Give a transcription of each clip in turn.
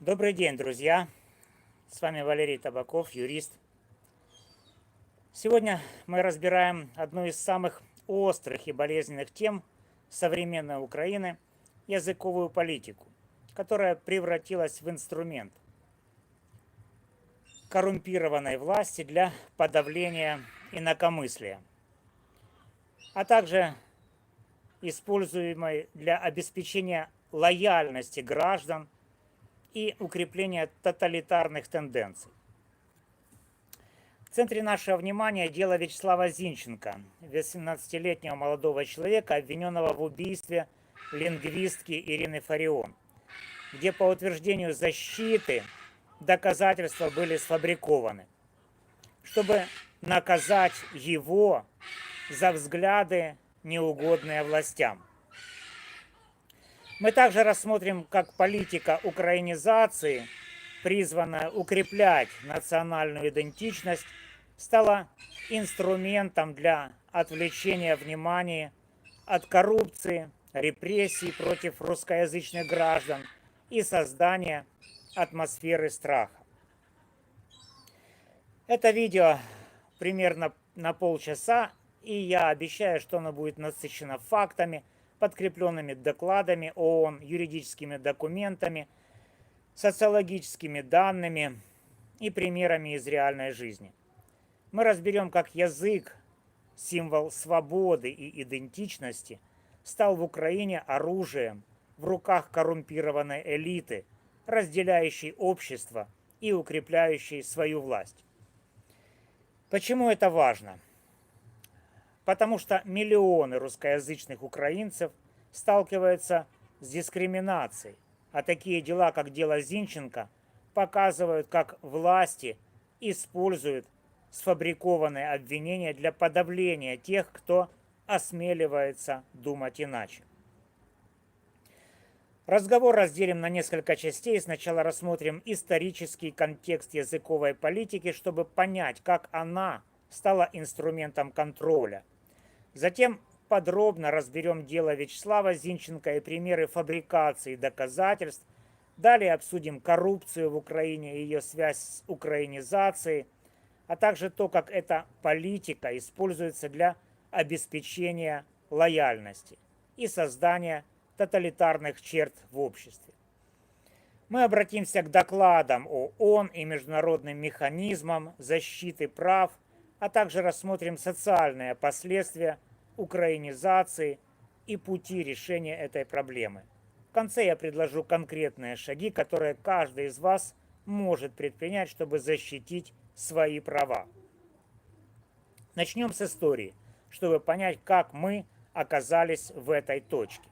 Добрый день, друзья! С вами Валерий Табаков, юрист. Сегодня мы разбираем одну из самых острых и болезненных тем современной Украины – языковую политику, которая превратилась в инструмент коррумпированной власти для подавления инакомыслия, а также используемой для обеспечения лояльности граждан и укрепления тоталитарных тенденций. В центре нашего внимания дело Вячеслава Зинченко, 18-летнего молодого человека, обвиненного в убийстве лингвистки Ирины Фарион, где по утверждению защиты доказательства были сфабрикованы, чтобы наказать его за взгляды, неугодные властям. Мы также рассмотрим, как политика украинизации, призванная укреплять национальную идентичность, стала инструментом для отвлечения внимания от коррупции, репрессий против русскоязычных граждан и создания атмосферы страха. Это видео примерно на полчаса, и я обещаю, что оно будет насыщено фактами, подкрепленными докладами ООН, юридическими документами, социологическими данными и примерами из реальной жизни. Мы разберем, как язык, символ свободы и идентичности, стал в Украине оружием в руках коррумпированной элиты, разделяющей общество и укрепляющей свою власть. Почему это важно? Потому что миллионы русскоязычных украинцев сталкиваются с дискриминацией, а такие дела, как дело Зинченко, показывают, как власти используют сфабрикованные обвинения для подавления тех, кто осмеливается думать иначе. Разговор разделим на несколько частей. Сначала рассмотрим исторический контекст языковой политики, чтобы понять, как она стала инструментом контроля. Затем подробно разберем дело Вячеслава Зинченко и примеры фабрикации доказательств. Далее обсудим коррупцию в Украине и ее связь с украинизацией, а также то, как эта политика используется для обеспечения лояльности и создания тоталитарных черт в обществе. Мы обратимся к докладам ООН и международным механизмам защиты прав, а также рассмотрим социальные последствия украинизации и пути решения этой проблемы. В конце я предложу конкретные шаги, которые каждый из вас может предпринять, чтобы защитить свои права. Начнем с истории, чтобы понять, как мы оказались в этой точке.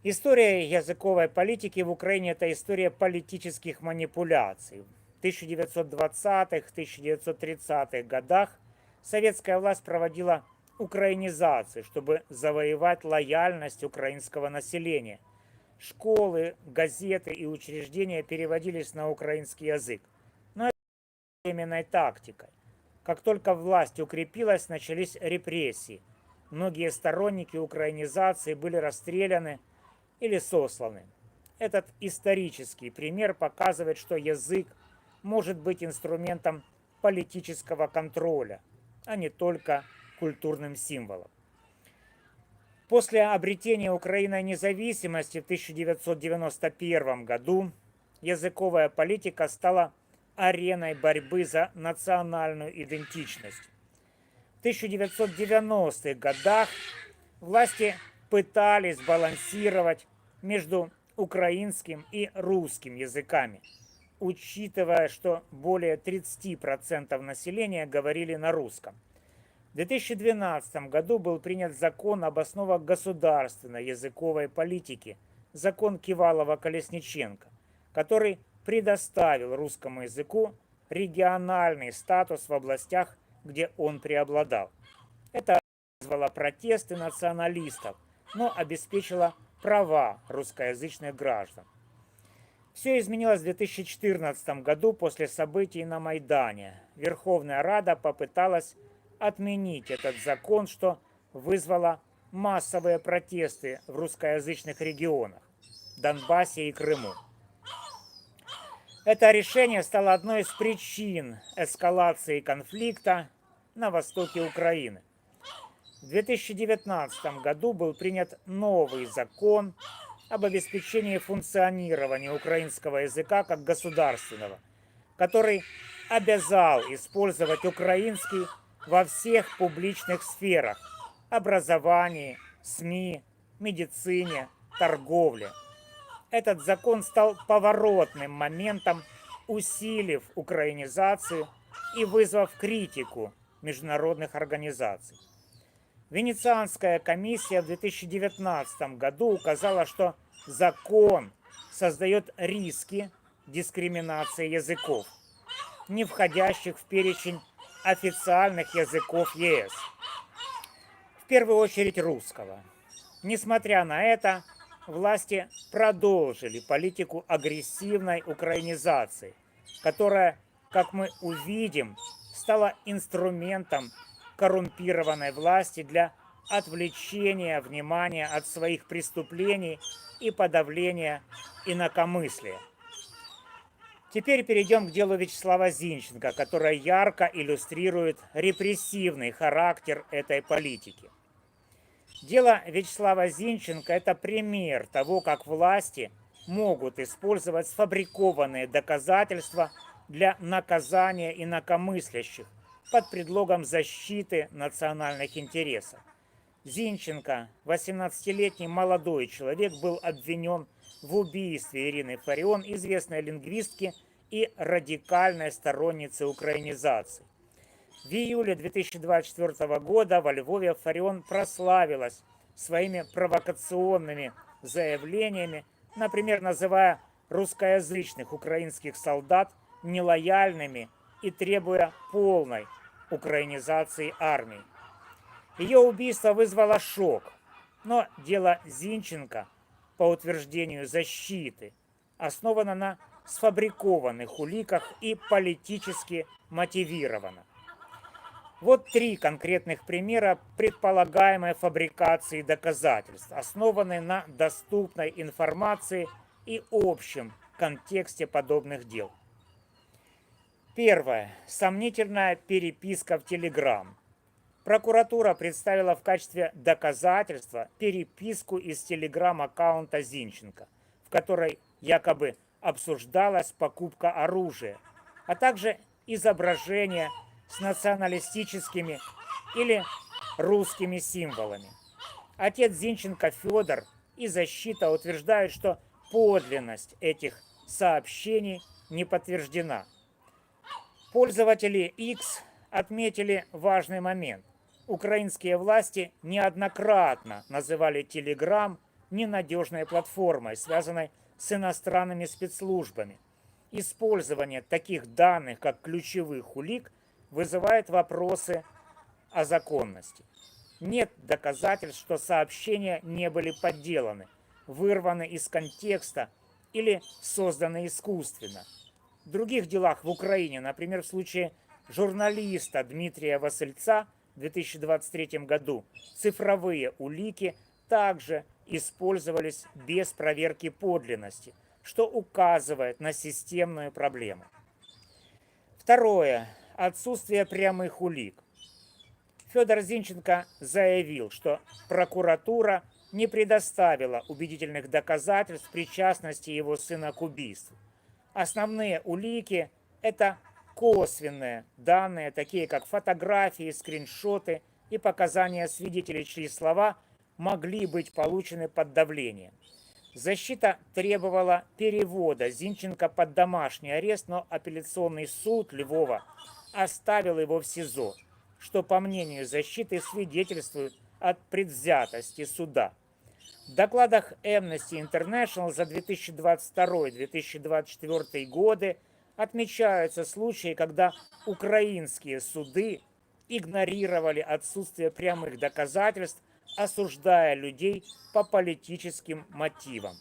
История языковой политики в Украине – это история политических манипуляций. В 1920-1930-х годах советская власть проводила украинизацию, чтобы завоевать лояльность украинского населения. Школы, газеты и учреждения переводились на украинский язык. Но это была временной тактикой. Как только власть укрепилась, начались репрессии. Многие сторонники украинизации были расстреляны или сосланы. Этот исторический пример показывает, что язык может быть инструментом политического контроля, а не только культурным символом. После обретения Украиной независимости в 1991 году языковая политика стала ареной борьбы за национальную идентичность. В 1990-х годах власти пытались балансировать между украинским и русским языками, учитывая, что более 30% населения говорили на русском. В 2012 году был принят закон об основах государственной языковой политики, закон Кивалова-Колесниченко, который предоставил русскому языку региональный статус в областях, где он преобладал. Это вызвало протесты националистов, но обеспечило права русскоязычных граждан. Все изменилось в 2014 году после событий на Майдане. Верховная Рада попыталась отменить этот закон, что вызвало массовые протесты в русскоязычных регионах – Донбассе и Крыму. Это решение стало одной из причин эскалации конфликта на востоке Украины. В 2019 году был принят новый закон об обеспечении функционирования украинского языка как государственного, который обязал использовать украинский во всех публичных сферах – образовании, СМИ, медицине, торговле. Этот закон стал поворотным моментом, усилив украинизацию и вызвав критику международных организаций. Венецианская комиссия в 2019 году указала, что закон создает риски дискриминации языков, не входящих в перечень официальных языков ЕС, в первую очередь русского. Несмотря на это, власти продолжили политику агрессивной украинизации, которая, как мы увидим, стала инструментом коррумпированной власти для отвлечения внимания от своих преступлений и подавления инакомыслия. Теперь перейдем к делу Вячеслава Зинченко, которое ярко иллюстрирует репрессивный характер этой политики. Дело Вячеслава Зинченко – это пример того, как власти могут использовать сфабрикованные доказательства для наказания инакомыслящих под предлогом защиты национальных интересов. Зинченко, 18-летний молодой человек, был обвинен в убийстве Ирины Фарион, известной лингвистки и радикальной сторонницы украинизации. В июле 2024 года во Львове Фарион прославилась своими провокационными заявлениями, например, называя русскоязычных украинских солдат нелояльными и требуя полной украинизации армии. Ее убийство вызвало шок, но дело Зинченко, по утверждению защиты, основано на сфабрикованных уликах и политически мотивировано. Вот 3 конкретных примера предполагаемой фабрикации доказательств, основанные на доступной информации и общем контексте подобных дел. Первое. Сомнительная переписка в Telegram. Прокуратура представила в качестве доказательства переписку из Telegram-аккаунта Зинченко, в которой якобы обсуждалась покупка оружия, а также изображение с националистическими или русскими символами. Отец Зинченко Федор и защита утверждают, что подлинность этих сообщений не подтверждена. Пользователи X отметили важный момент. Украинские власти неоднократно называли Telegram ненадежной платформой, связанной с иностранными спецслужбами. Использование таких данных, как ключевых улик, вызывает вопросы о законности. Нет доказательств, что сообщения не были подделаны, вырваны из контекста или созданы искусственно. В других делах в Украине, например, в случае журналиста Дмитрия Васильца в 2023 году, цифровые улики также использовались без проверки подлинности, что указывает на системную проблему. Второе. Отсутствие прямых улик. Федор Зинченко заявил, что прокуратура не предоставила убедительных доказательств причастности его сына к убийству. Основные улики – это косвенные данные, такие как фотографии, скриншоты и показания свидетелей, чьи слова могли быть получены под давлением. Защита требовала перевода Зинченко под домашний арест, но апелляционный суд Львова оставил его в СИЗО, что, по мнению защиты, свидетельствует о предвзятости суда. В докладах Amnesty International за 2022-2024 годы отмечаются случаи, когда украинские суды игнорировали отсутствие прямых доказательств, осуждая людей по политическим мотивам.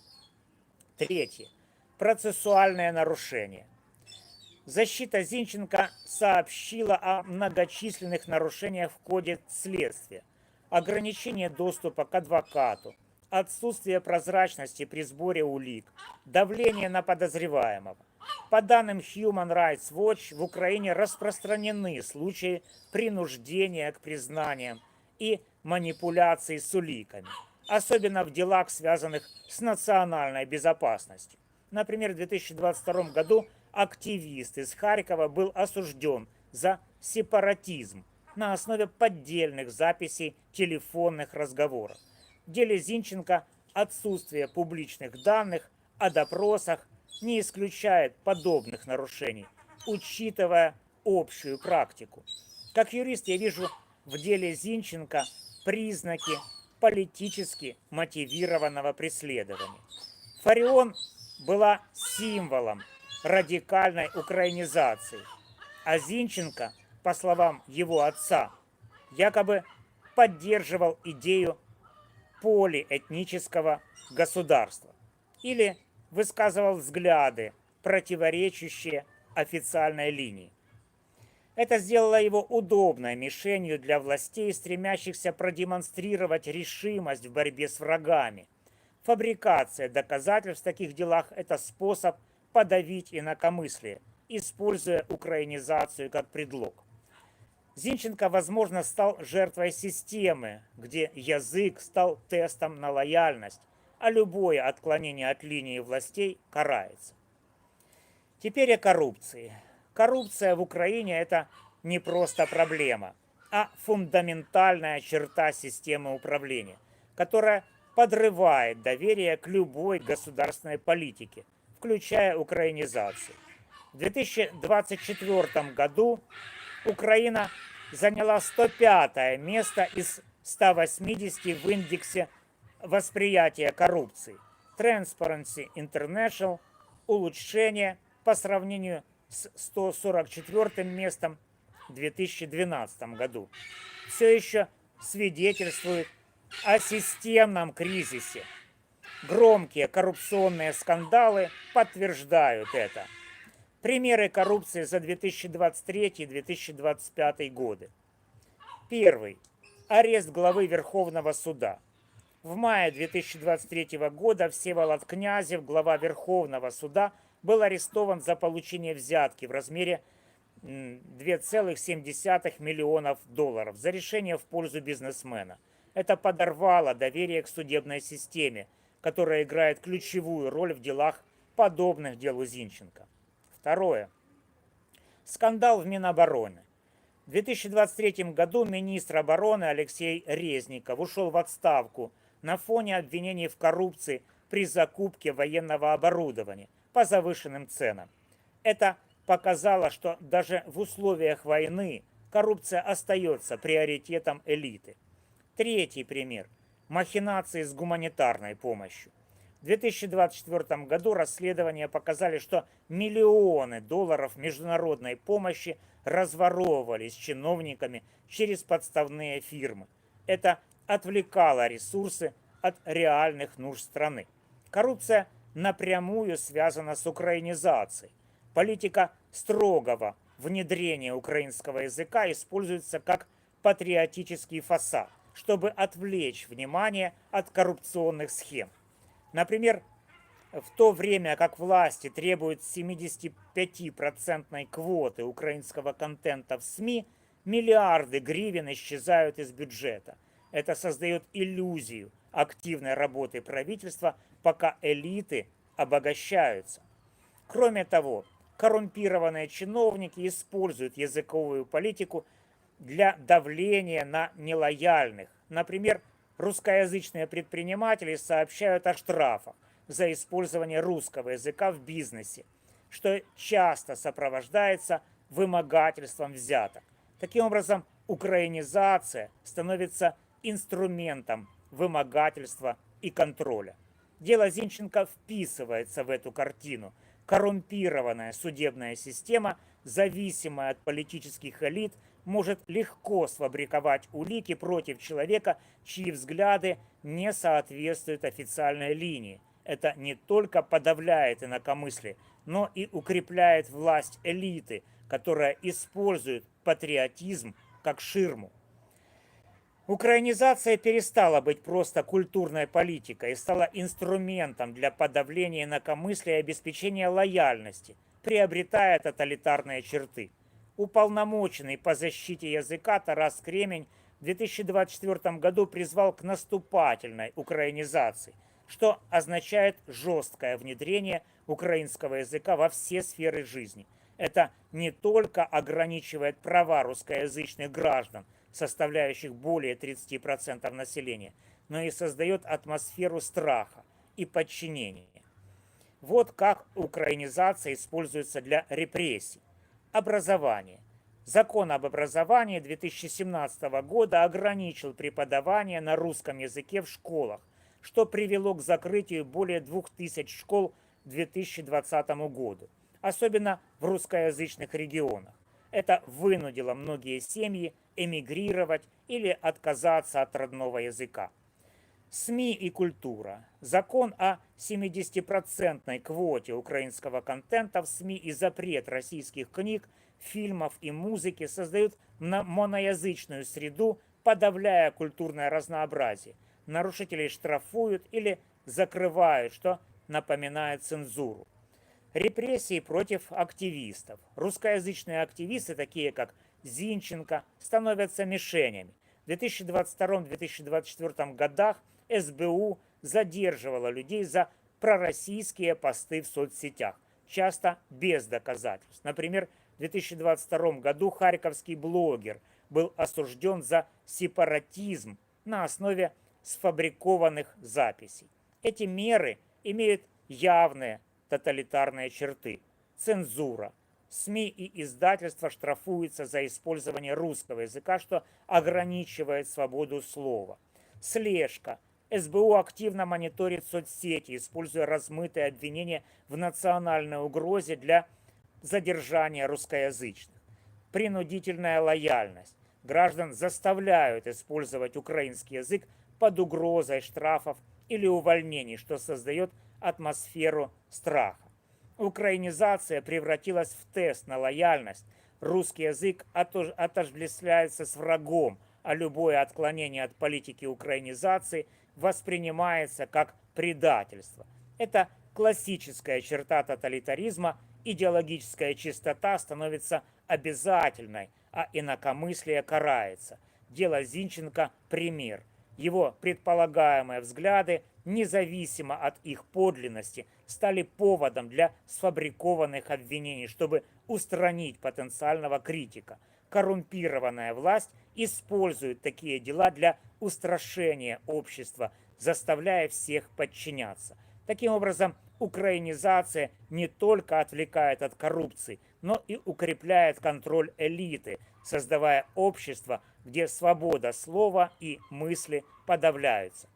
Третье. Процессуальное нарушение. Защита Зинченко сообщила о многочисленных нарушениях в ходе следствия. Ограничение доступа к адвокату, отсутствие прозрачности при сборе улик, давление на подозреваемого. По данным Human Rights Watch, в Украине распространены случаи принуждения к признаниям и манипуляции с уликами, особенно в делах, связанных с национальной безопасностью. Например, в 2022 году активист из Харькова был осужден за сепаратизм на основе поддельных записей телефонных разговоров. В деле Зинченко отсутствие публичных данных о допросах не исключает подобных нарушений, учитывая общую практику. Как юрист я вижу в деле Зинченко признаки политически мотивированного преследования. Фарион была символом радикальной украинизации, а Зинченко, по словам его отца, якобы поддерживал идею полиэтнического государства или высказывал взгляды, противоречащие официальной линии. Это сделало его удобной мишенью для властей, стремящихся продемонстрировать решимость в борьбе с врагами. Фабрикация доказательств в таких делах – это способ подавить инакомыслие, используя украинизацию как предлог. Зинченко, возможно, стал жертвой системы, где язык стал тестом на лояльность, а любое отклонение от линии властей карается. Теперь о коррупции. Коррупция в Украине – это не просто проблема, а фундаментальная черта системы управления, которая подрывает доверие к любой государственной политике, включая украинизацию. В 2024 году Украина заняла 105 место из 180 в индексе восприятия коррупции. Transparency International улучшение по сравнению с 144 местом в 2012 году. Все еще свидетельствует о системном кризисе. Громкие коррупционные скандалы подтверждают это. Примеры коррупции за 2023-2025 годы. Первый. Арест главы Верховного суда. В мае 2023 года Всеволод Князев, глава Верховного суда, был арестован за получение взятки в размере $2,7 миллионов за решение в пользу бизнесмена. Это подорвало доверие к судебной системе, которая играет ключевую роль в делах, подобных делу Зинченко. Второе. Скандал в Минобороны. В 2023 году министр обороны Алексей Резников ушел в отставку на фоне обвинений в коррупции при закупке военного оборудования по завышенным ценам. Это показало, что даже в условиях войны коррупция остается приоритетом элиты. Третий пример. Махинации с гуманитарной помощью. В 2024 году расследования показали, что миллионы долларов международной помощи разворовывались чиновниками через подставные фирмы. Это отвлекало ресурсы от реальных нужд страны. Коррупция напрямую связана с украинизацией. Политика строгого внедрения украинского языка используется как патриотический фасад, чтобы отвлечь внимание от коррупционных схем. Например, в то время как власти требуют 75% квоты украинского контента в СМИ, миллиарды гривен исчезают из бюджета. Это создает иллюзию активной работы правительства, пока элиты обогащаются. Кроме того, коррумпированные чиновники используют языковую политику для давления на нелояльных. Например, русскоязычные предприниматели сообщают о штрафах за использование русского языка в бизнесе, что часто сопровождается вымогательством взяток. Таким образом, украинизация становится инструментом вымогательства и контроля. Дело Зинченко вписывается в эту картину. Коррумпированная судебная система, зависимая от политических элит, может легко сфабриковать улики против человека, чьи взгляды не соответствуют официальной линии. Это не только подавляет инакомыслие, но и укрепляет власть элиты, которая использует патриотизм как ширму. Украинизация перестала быть просто культурной политикой и стала инструментом для подавления инакомыслия и обеспечения лояльности приобретая тоталитарные черты. Уполномоченный по защите языка Тарас Кремень в 2024 году призвал к наступательной украинизации, что означает жесткое внедрение украинского языка во все сферы жизни. Это не только ограничивает права русскоязычных граждан, составляющих более 30% населения, но и создает атмосферу страха и подчинения. Вот как украинизация используется для репрессий. Образование. Закон об образовании 2017 года ограничил преподавание на русском языке в школах, что привело к закрытию более 2000 школ к 2020 году, особенно в русскоязычных регионах. Это вынудило многие семьи эмигрировать или отказаться от родного языка. СМИ и культура. Закон о 70% квоте украинского контента в СМИ и запрет российских книг, фильмов и музыки создают моноязычную среду, подавляя культурное разнообразие. Нарушителей штрафуют или закрывают, что напоминает цензуру. Репрессии против активистов. Русскоязычные активисты, такие как Зинченко, становятся мишенями. В 2022-2024 годах СБУ задерживала людей за пророссийские посты в соцсетях, часто без доказательств. Например, в 2022 году харьковский блогер был осужден за сепаратизм на основе сфабрикованных записей. Эти меры имеют явные тоталитарные черты. Цензура. СМИ и издательства штрафуются за использование русского языка, что ограничивает свободу слова. Слежка. СБУ активно мониторит соцсети, используя размытые обвинения в национальной угрозе для задержания русскоязычных. Принудительная лояльность. Граждан заставляют использовать украинский язык под угрозой штрафов или увольнений, что создает атмосферу страха. Украинизация превратилась в тест на лояльность. Русский язык отождествляется с врагом, а любое отклонение от политики украинизации воспринимается как предательство. Это классическая черта тоталитаризма. Идеологическая чистота становится обязательной, а инакомыслие карается. Дело Зинченко – пример. Его предполагаемые взгляды, независимо от их подлинности, стали поводом для сфабрикованных обвинений, чтобы устранить потенциального критика. Коррумпированная власть использует такие дела для устрашения общества, заставляя всех подчиняться. Таким образом, украинизация не только отвлекает от коррупции, но и укрепляет контроль элиты, создавая общество, где свобода слова и мысли подавляются.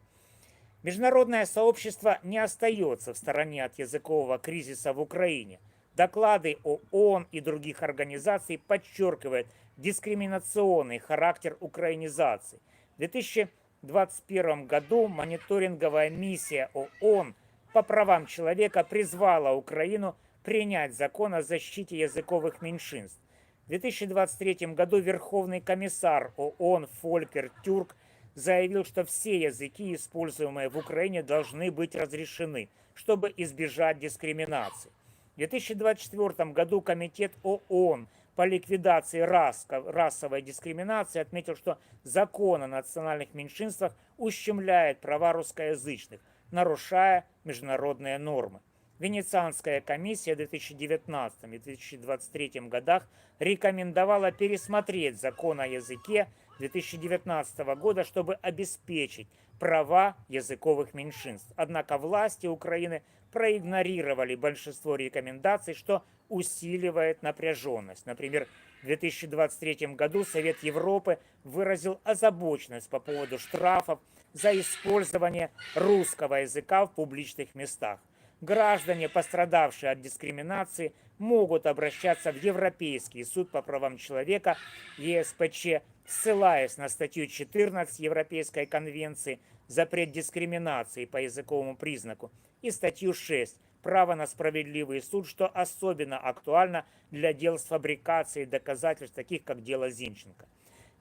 Международное сообщество не остается в стороне от языкового кризиса в Украине. Доклады ООН и других организаций подчеркивают дискриминационный характер украинизации. В 2021 году мониторинговая миссия ООН по правам человека призвала Украину принять закон о защите языковых меньшинств. В 2023 году Верховный комиссар ООН Фолькер Тюрк заявил, что все языки, используемые в Украине, должны быть разрешены, чтобы избежать дискриминации. В 2024 году Комитет ООН по ликвидации расовой дискриминации отметил, что закон о национальных меньшинствах ущемляет права русскоязычных, нарушая международные нормы. Венецианская комиссия в 2019 и 2023 годах рекомендовала пересмотреть закон о языке 2019 года, чтобы обеспечить права языковых меньшинств. Однако власти Украины проигнорировали большинство рекомендаций, что усиливает напряженность. Например, в 2023 году Совет Европы выразил озабоченность по поводу штрафов за использование русского языка в публичных местах. Граждане, пострадавшие от дискриминации, могут обращаться в Европейский суд по правам человека ЕСПЧ, ссылаясь на статью 14 Европейской конвенции «Запрет дискриминации по языковому признаку» и статью 6 «Право на справедливый суд», что особенно актуально для дел с фабрикацией доказательств, таких как дело Зинченко.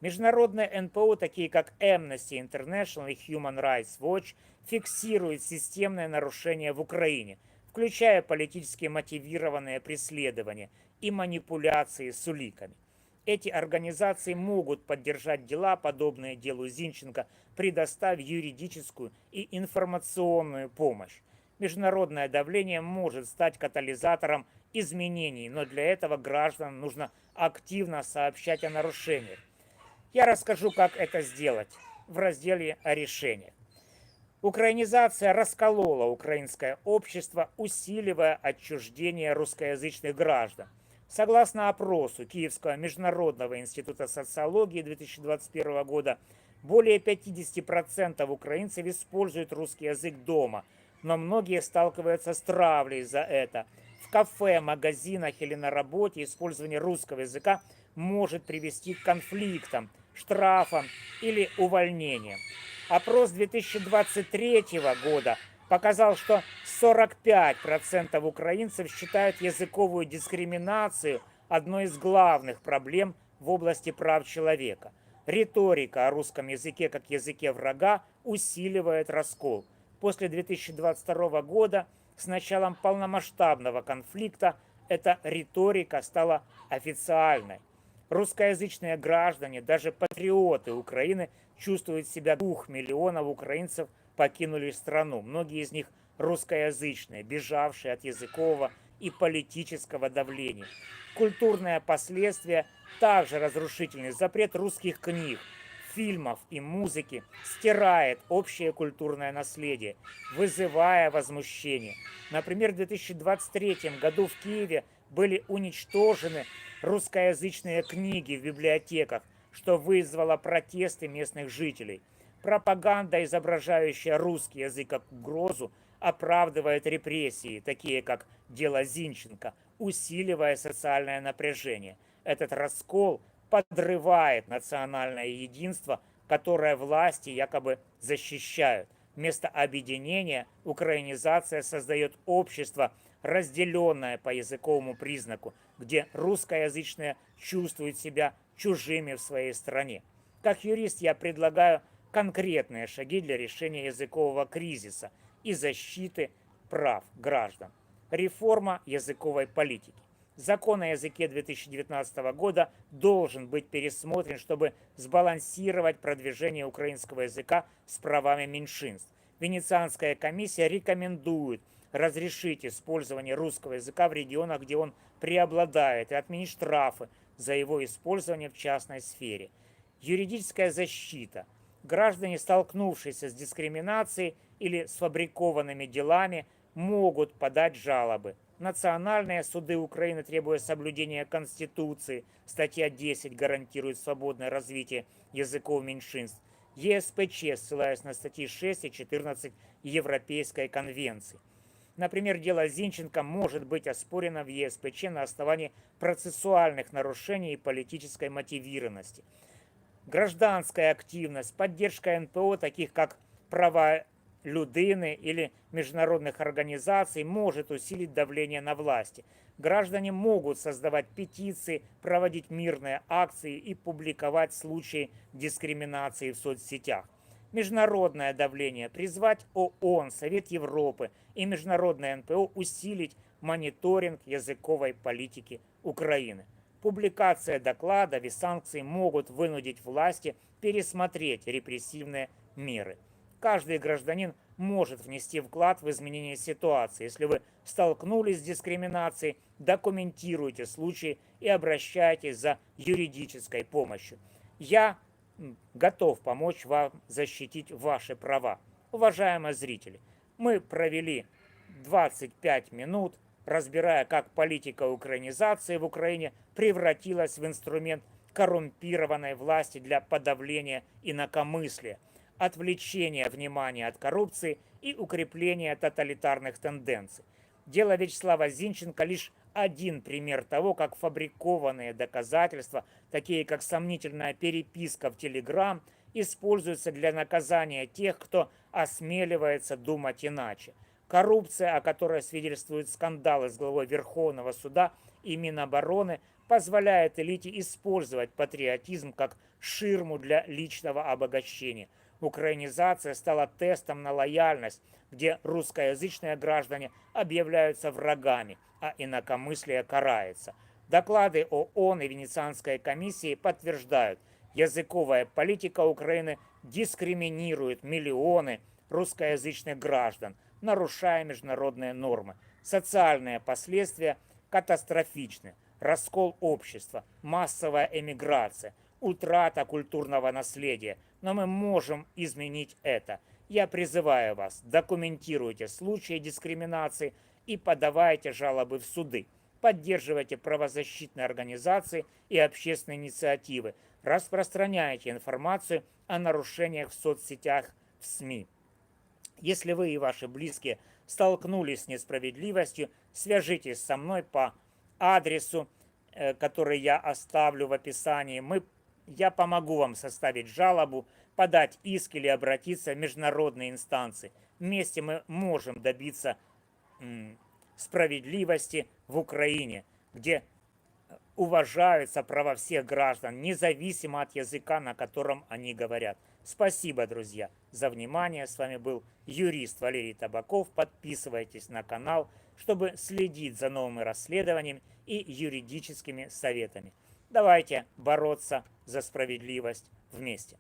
Международные НПО, такие как Amnesty International и Human Rights Watch, фиксируют системные нарушения в Украине, включая политически мотивированные преследования и манипуляции с уликами. Эти организации могут поддержать дела, подобные делу Зинченко, предоставив юридическую и информационную помощь. Международное давление может стать катализатором изменений, но для этого гражданам нужно активно сообщать о нарушениях. Я расскажу, как это сделать в разделе о решениях. Украинизация расколола украинское общество, усиливая отчуждение русскоязычных граждан. Согласно опросу Киевского международного института социологии 2021 года, более 50% украинцев используют русский язык дома, но многие сталкиваются с травлей за это. В кафе, магазинах или на работе использование русского языка может привести к конфликтам, штрафам или увольнениям. Опрос 2023 года показал, что 45% украинцев считают языковую дискриминацию одной из главных проблем в области прав человека. Риторика о русском языке как языке врага усиливает раскол. После 2022 года, с началом полномасштабного конфликта, эта риторика стала официальной. Русскоязычные граждане, даже патриоты Украины, чувствуют себя. 2 миллионов украинцев покинули страну. Многие из них русскоязычные, бежавшие от языкового и политического давления. Культурные последствия также разрушительны. Запрет русских книг, фильмов и музыки стирает общее культурное наследие, вызывая возмущение. Например, в 2023 году в Киеве были уничтожены русскоязычные книги в библиотеках, что вызвало протесты местных жителей. Пропаганда, изображающая русский язык как угрозу, оправдывает репрессии, такие как дело Зинченко, усиливая социальное напряжение. Этот раскол подрывает национальное единство, которое власти якобы защищают. Вместо объединения украинизация создает общество, разделенное по языковому признаку, где русскоязычные чувствуют себя чужими в своей стране. Как юрист я предлагаю конкретные шаги для решения языкового кризиса и защиты прав граждан. Реформа языковой политики. Закон о языке 2019 года должен быть пересмотрен, чтобы сбалансировать продвижение украинского языка с правами меньшинств. Венецианская комиссия рекомендует разрешить использование русского языка в регионах, где он преобладает, и отменить штрафы за его использование в частной сфере. Юридическая защита. Граждане, столкнувшиеся с дискриминацией или сфабрикованными делами, могут подать жалобы. Национальные суды Украины, требуя соблюдения Конституции, статья 10 гарантирует свободное развитие языков меньшинств. ЕСПЧ, ссылаясь на статьи 6 и 14 Европейской конвенции. Например, дело Зинченко может быть оспорено в ЕСПЧ на основании процессуальных нарушений и политической мотивированности. Гражданская активность, поддержка НПО, таких как «Права людины» или международных организаций, может усилить давление на власти. Граждане могут создавать петиции, проводить мирные акции и публиковать случаи дискриминации в соцсетях. Международное давление. Призвать ООН, Совет Европы и международное НПО усилить мониторинг языковой политики Украины. Публикация докладов и санкций могут вынудить власти пересмотреть репрессивные меры. Каждый гражданин может внести вклад в изменение ситуации. Если вы столкнулись с дискриминацией, документируйте случаи и обращайтесь за юридической помощью. Я готов помочь вам защитить ваши права. Уважаемые зрители, мы провели 25 минут, разбирая, как политика украинизации в Украине превратилась в инструмент коррумпированной власти для подавления инакомыслия, отвлечения внимания от коррупции и укрепления тоталитарных тенденций. Дело Вячеслава Зинченко лишь один пример того, как фабрикованные доказательства, такие как сомнительная переписка в Телеграм, используются для наказания тех, кто осмеливается думать иначе. Коррупция, о которой свидетельствуют скандалы с главой Верховного суда и Минобороны, позволяет элите использовать патриотизм как ширму для личного обогащения. Украинизация стала тестом на лояльность, где русскоязычные граждане объявляются врагами, а инакомыслие карается. Доклады ООН и Венецианской комиссии подтверждают, языковая политика Украины дискриминирует миллионы русскоязычных граждан, нарушая международные нормы. Социальные последствия катастрофичны. Раскол общества, массовая эмиграция, утрата культурного наследия. Но мы можем изменить это. Я призываю вас, документируйте случаи дискриминации и подавайте жалобы в суды. Поддерживайте правозащитные организации и общественные инициативы. Распространяйте информацию о нарушениях в соцсетях, в СМИ. Если вы и ваши близкие столкнулись с несправедливостью, свяжитесь со мной по адресу, который я оставлю в описании. Я помогу вам составить жалобу, подать иск или обратиться в международные инстанции. Вместе мы можем добиться справедливости в Украине, где уважаются права всех граждан, независимо от языка, на котором они говорят. Спасибо, друзья, за внимание. С вами был юрист Валерий Табаков. Подписывайтесь на канал, чтобы следить за новыми расследованиями и юридическими советами. Давайте бороться за справедливость вместе.